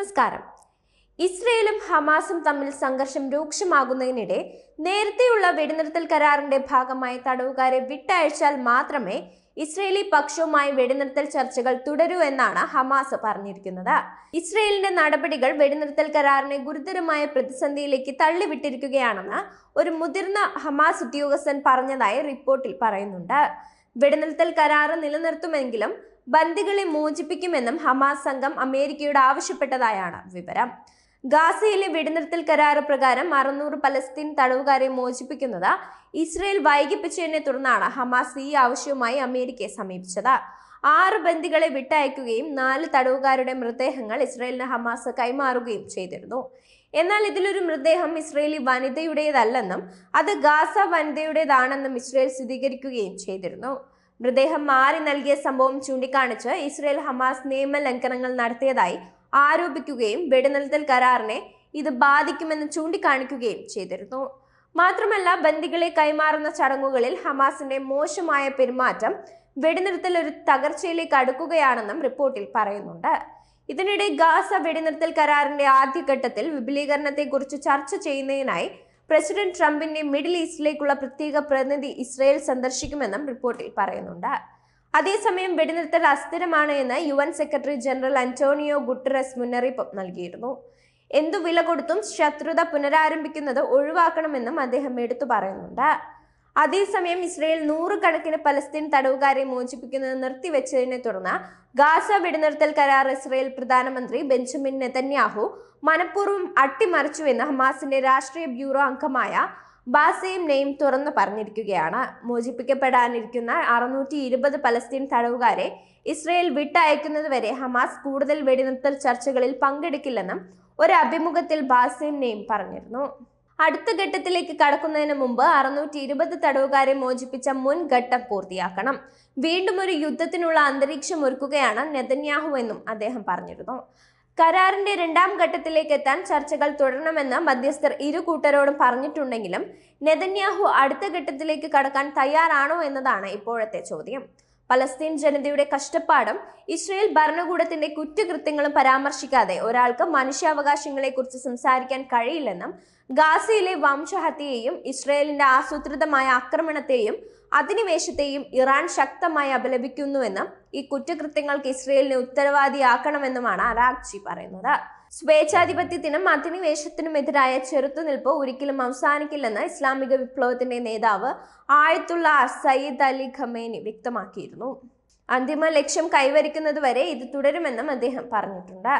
നമസ്കാരം. ഇസ്രയേലും ഹമാസും തമ്മിൽ സംഘർഷം രൂക്ഷമാകുന്നതിനിടെ നേരത്തെയുള്ള വെടിനിർത്തൽ കരാറിന്റെ ഭാഗമായി തടവുകാരെ വിട്ടയച്ചാൽ മാത്രമേ ഇസ്രയേലി പക്ഷവുമായി വെടിനിർത്തൽ ചർച്ചകൾ തുടരൂ എന്നാണ് ഹമാസ് പറഞ്ഞിരിക്കുന്നത്. ഇസ്രയേലിന്റെ നടപടികൾ വെടിനിർത്തൽ കരാറിനെ ഗുരുതരമായ പ്രതിസന്ധിയിലേക്ക് തള്ളിവിട്ടിരിക്കുകയാണെന്ന് ഒരു മുതിർന്ന ഹമാസ് ഉദ്യോഗസ്ഥൻ പറഞ്ഞതായി റിപ്പോർട്ടിൽ പറയുന്നുണ്ട്. വെടിനിർത്തൽ കരാറ് നിലനിർത്തുമെങ്കിലും ബന്ദികളെ മോചിപ്പിക്കുമെന്നും ഹമാസ് സംഘം അമേരിക്കയോട് ആവശ്യപ്പെട്ടതായാണ് വിവരം. ഗാസയിലെ വെടിനിർത്തൽ കരാറ് പ്രകാരം 600 പലസ്തീൻ തടവുകാരെ മോചിപ്പിക്കുന്നത് ഇസ്രയേൽ വൈകിപ്പിച്ചതിനെ തുടർന്നാണ് ഹമാസ് ഈ ആവശ്യവുമായി അമേരിക്കയെ സമീപിച്ചത്. 6 ബന്ദികളെ വിട്ടയക്കുകയും 4 തടവുകാരുടെ മൃതദേഹങ്ങൾ ഇസ്രയേലിന് ഹമാസ് കൈമാറുകയും ചെയ്തിരുന്നു. എന്നാൽ ഇതിലൊരു മൃതദേഹം ഇസ്രയേലി വനിതയുടേതല്ലെന്നും അത് ഗാസ വനിതയുടേതാണെന്നും ഇസ്രയേൽ സ്ഥിരീകരിക്കുകയും ചെയ്തിരുന്നു. മൃതദേഹം മാറി നൽകിയ സംഭവം ചൂണ്ടിക്കാണിച്ച് ഇസ്രയേൽ ഹമാസ് നിയമലംഘനങ്ങൾ നടത്തിയതായി ആരോപിക്കുകയും വെടിനിർത്തൽ കരാറിനെ ഇത് ബാധിക്കുമെന്ന് ചൂണ്ടിക്കാണിക്കുകയും ചെയ്തിരുന്നു. മാത്രമല്ല, ബന്ദികളെ കൈമാറുന്ന ചടങ്ങുകളിൽ ഹമാസിന്റെ മോശമായ പെരുമാറ്റം വെടിനിർത്തൽ ഒരു തകർച്ചയിലേക്ക് അടുക്കുകയാണെന്നും റിപ്പോർട്ടിൽ പറയുന്നുണ്ട്. ഇതിനിടെ ഗാസ വെടിനിർത്തൽ കരാറിന്റെ ആദ്യഘട്ടത്തിൽ വിപുലീകരണത്തെക്കുറിച്ച് ചർച്ച ചെയ്യുന്നതിനായി പ്രസിഡന്റ് ട്രംപിന്റെ മിഡിൽ ഈസ്റ്റിലേക്കുള്ള പ്രത്യേക പ്രതിനിധി ഇസ്രയേൽ സന്ദർശിക്കുമെന്നും റിപ്പോർട്ടിൽ പറയുന്നുണ്ട്. അതേസമയം വെടിനിർത്തൽ അസ്ഥിരമാണ് എന്ന് UN secretary general Antonio Guterres മുന്നറിയിപ്പ് നൽകിയിരുന്നു. എന്തു വില കൊടുത്തും ശത്രുത പുനരാരംഭിക്കുന്നത് ഒഴിവാക്കണമെന്നും അദ്ദേഹം എടുത്തു പറയുന്നുണ്ട്. അതേസമയം ഇസ്രയേൽ 100 കണക്കിന് പലസ്തീൻ തടവുകാരെ മോചിപ്പിക്കുന്നത് നിർത്തിവെച്ചതിനെ തുടർന്ന് ഗാസ വെടിനിർത്തൽ കരാർ ഇസ്രയേൽ പ്രധാനമന്ത്രി ബെഞ്ചമിൻ നെതന്യാഹു മനഃപൂർവ്വം അട്ടിമറിച്ചുവെന്ന് ഹമാസിന്റെ രാഷ്ട്രീയ ബ്യൂറോ അംഗമായ ബാസേം നെയിം തുറന്നു പറഞ്ഞിരിക്കുകയാണ്. മോചിപ്പിക്കപ്പെടാനിരിക്കുന്ന 620 പലസ്തീൻ തടവുകാരെ ഇസ്രയേൽ വിട്ടയക്കുന്നതുവരെ ഹമാസ് കൂടുതൽ വെടിനിർത്തൽ ചർച്ചകളിൽ പങ്കെടുക്കില്ലെന്നും ഒരു അഭിമുഖത്തിൽ ബാസേം നെയിം പറഞ്ഞിരുന്നു. അടുത്ത ഘട്ടത്തിലേക്ക് കടക്കുന്നതിന് മുമ്പ് 620 തടവുകാരെ മോചിപ്പിച്ച മുൻഘട്ടം പൂർത്തിയാക്കണം. വീണ്ടും ഒരു യുദ്ധത്തിനുള്ള അന്തരീക്ഷം ഒരുക്കുകയാണ് നെതന്യാഹു എന്നും അദ്ദേഹം പറഞ്ഞിരുന്നു. കരാറിന്റെ 2ാം ഘട്ടത്തിലേക്ക് എത്താൻ ചർച്ചകൾ തുടരണമെന്ന് മധ്യസ്ഥർ ഇരു കൂട്ടരോടും പറഞ്ഞിട്ടുണ്ടെങ്കിലും നെതന്യാഹു അടുത്ത ഘട്ടത്തിലേക്ക് കടക്കാൻ തയ്യാറാണോ എന്നതാണ് ഇപ്പോഴത്തെ ചോദ്യം. പലസ്തീൻ ജനതയുടെ കഷ്ടപ്പാടും ഇസ്രയേൽ ഭരണകൂടത്തിന്റെ കുറ്റകൃത്യങ്ങളും പരാമർശിക്കാതെ ഒരാൾക്ക് മനുഷ്യാവകാശങ്ങളെക്കുറിച്ച് സംസാരിക്കാൻ കഴിയില്ലെന്നും ഗാസയിലെ വംശഹത്യയെയും ഇസ്രയേലിന്റെ ആസൂത്രിതമായ ആക്രമണത്തെയും അധിനിവേശത്തെയും ഇറാൻ ശക്തമായി അപലപിക്കുന്നുവെന്നും ഈ കുറ്റകൃത്യങ്ങൾക്ക് ഇസ്രയേലിനെ ഉത്തരവാദിയാക്കണമെന്നുമാണ് അറാഗ്ചി പറയുന്നത്. സ്വേച്ഛാധിപത്യത്തിനും അധിനിവേശത്തിനുമെതിരായ ചെറുത്തുനിൽപ്പ് ഒരിക്കലും അവസാനിക്കില്ലെന്ന് ഇസ്ലാമിക വിപ്ലവത്തിന്റെ നേതാവ് ആയത്തുള്ള സയ്യിദ് അലി ഖമേനി വ്യക്തമാക്കിയിരുന്നു. അന്തിമ ലക്ഷ്യം കൈവരിക്കുന്നതുവരെ ഇത് തുടരുമെന്നും അദ്ദേഹം പറഞ്ഞിട്ടുണ്ട്.